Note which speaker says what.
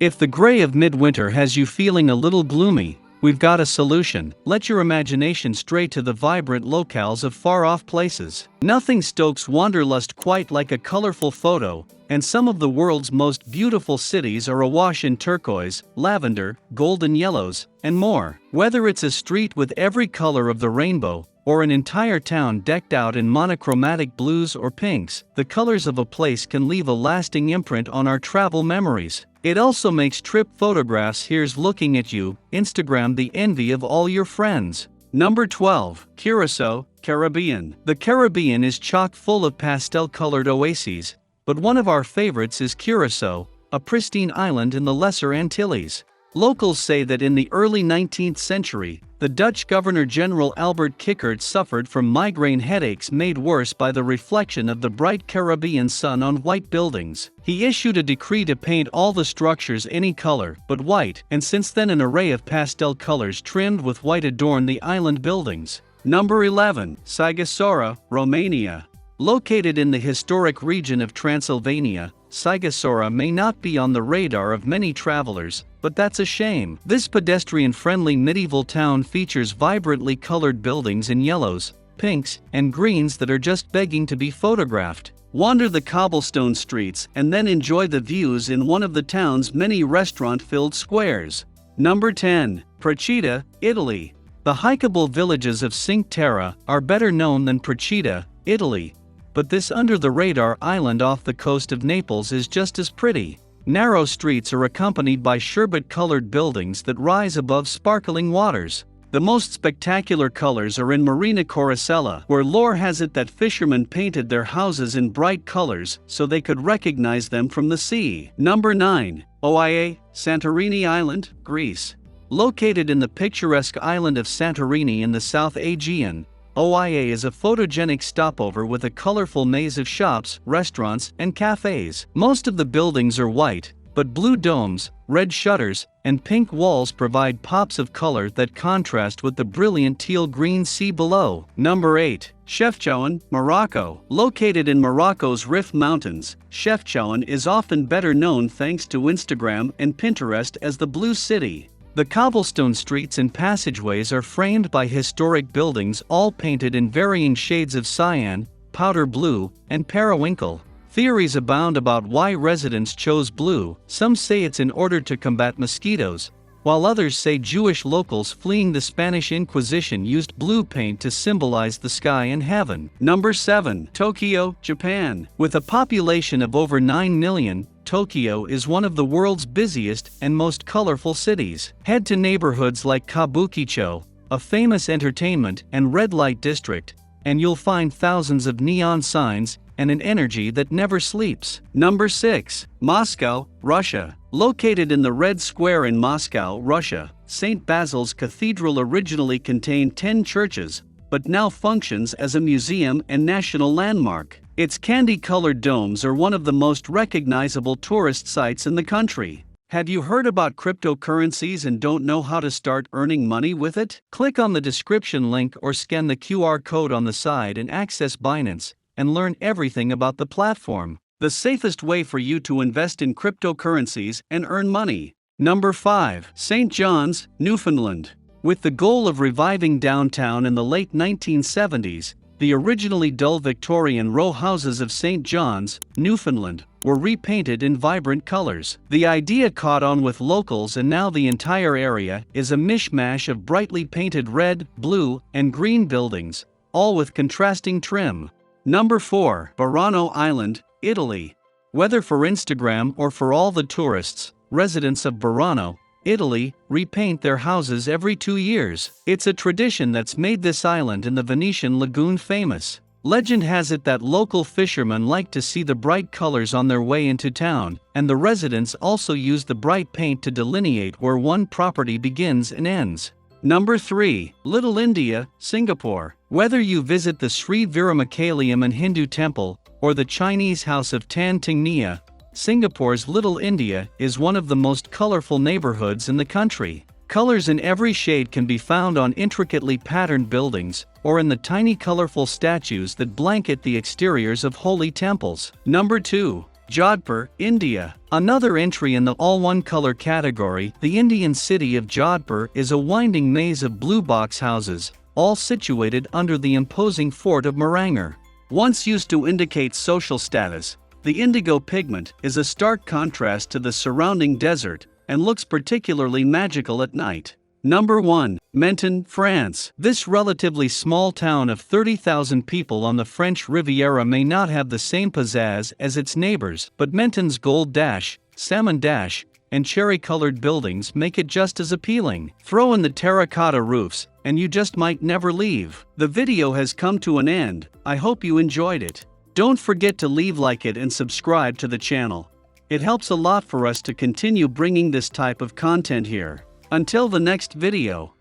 Speaker 1: If the gray of midwinter has you feeling a little gloomy, we've got a solution. Let your imagination stray to the vibrant locales of far-off places. Nothing stokes wanderlust quite like a colorful photo, and some of the world's most beautiful cities are awash in turquoise, lavender, golden yellows, and more. Whether it's a street with every color of the rainbow, or an entire town decked out in monochromatic blues or pinks, the colors of a place can leave a lasting imprint on our travel memories. It also makes trip photographs here's looking at you, Instagram the envy of all your friends. Number 12. Curacao Caribbean. The Caribbean is chock full of pastel-colored oases, but one of our favorites is Curacao, a pristine island in the Lesser Antilles. Locals say that in the early 19th century, the Dutch Governor-General Albert Kikkert suffered from migraine headaches made worse by the reflection of the bright Caribbean sun on white buildings. He issued a decree to paint all the structures any color but white, and since then an array of pastel colors trimmed with white adorn the island buildings. Number 11. Saigasaura Romania. Located in the historic region of Transylvania, Saigasaura may not be on the radar of many travelers, but that's a shame. This pedestrian-friendly medieval town features vibrantly colored buildings in yellows, pinks, and greens that are just begging to be photographed. Wander the cobblestone streets and then enjoy the views in one of the town's many restaurant-filled squares. Number 10. Prachita, Italy. The hikeable villages of Cinque Terre are better known than Prachita, Italy, but this under-the-radar island off the coast of Naples is just as pretty. Narrow streets are accompanied by sherbet-colored buildings that rise above sparkling waters. The most spectacular colors are in Marina Coracella, where lore has it that fishermen painted their houses in bright colors so they could recognize them from the sea. Number 9. Oia, Santorini Island, Greece. Located in the picturesque island of Santorini in the South Aegean, Oia is a photogenic stopover with a colorful maze of shops, restaurants, and cafes. Most of the buildings are white, but blue domes, red shutters, and pink walls provide pops of color that contrast with the brilliant teal-green sea below. Number 8. Chefchaouen Morocco. Located in Morocco's Rif Mountains, Chefchaouen is often better known thanks to Instagram and Pinterest as the Blue City. The cobblestone streets and passageways are framed by historic buildings all painted in varying shades of cyan, powder blue, and periwinkle. Theories abound about why residents chose blue. Some say it's in order to combat mosquitoes, while others say Jewish locals fleeing the Spanish Inquisition used blue paint to symbolize the sky and heaven. Number 7. Tokyo, Japan. With a population of over 9 million, Tokyo is one of the world's busiest and most colorful cities. Head to neighborhoods like Kabukicho, a famous entertainment and red light district, and you'll find thousands of neon signs and an energy that never sleeps. Number 6. Moscow, Russia. Located in the Red Square in Moscow, Russia, St. Basil's Cathedral originally contained 10 churches, but now functions as a museum and national landmark. Its candy-colored domes are one of the most recognizable tourist sites in the country. Have you heard about cryptocurrencies and don't know how to start earning money with it? Click on the description link or scan the QR code on the side and access Binance and learn everything about the platform. The safest way for you to invest in cryptocurrencies and earn money. Number 5. St. John's, Newfoundland. With the goal of reviving downtown in the late 1970s, the originally dull Victorian row houses of St. John's, Newfoundland, were repainted in vibrant colors. The idea caught on with locals and now the entire area is a mishmash of brightly painted red, blue, and green buildings, all with contrasting trim. Number 4. Burano Island, Italy. Whether for Instagram or for all the tourists, residents of Burano, Italy, repaint their houses every 2 years. It's a tradition that's made this island in the Venetian lagoon famous. Legend has it that local fishermen like to see the bright colors on their way into town, and the residents also use the bright paint to delineate where one property begins and ends. Number 3. Little India, Singapore. Whether you visit the Sri Veeramakaliam and Hindu temple, or the Chinese house of Tan Ting Nia, Singapore's Little India is one of the most colorful neighborhoods in the country. Colors in every shade can be found on intricately patterned buildings, or in the tiny colorful statues that blanket the exteriors of holy temples. Number 2. Jodhpur, India. Another entry in the all-one-color category, the Indian city of Jodhpur is a winding maze of blue box houses, all situated under the imposing fort of Marangar. Once used to indicate social status, the indigo pigment is a stark contrast to the surrounding desert and looks particularly magical at night. Number 1. Menton, France. This relatively small town of 30,000 people on the French Riviera may not have the same pizzazz as its neighbors, but Menton's gold dash, salmon dash, and cherry-colored buildings make it just as appealing. Throw in the terracotta roofs, and you just might never leave. The video has come to an end. I hope you enjoyed it. Don't forget to like it and subscribe to the channel. It helps a lot for us to continue bringing this type of content here. Until the next video.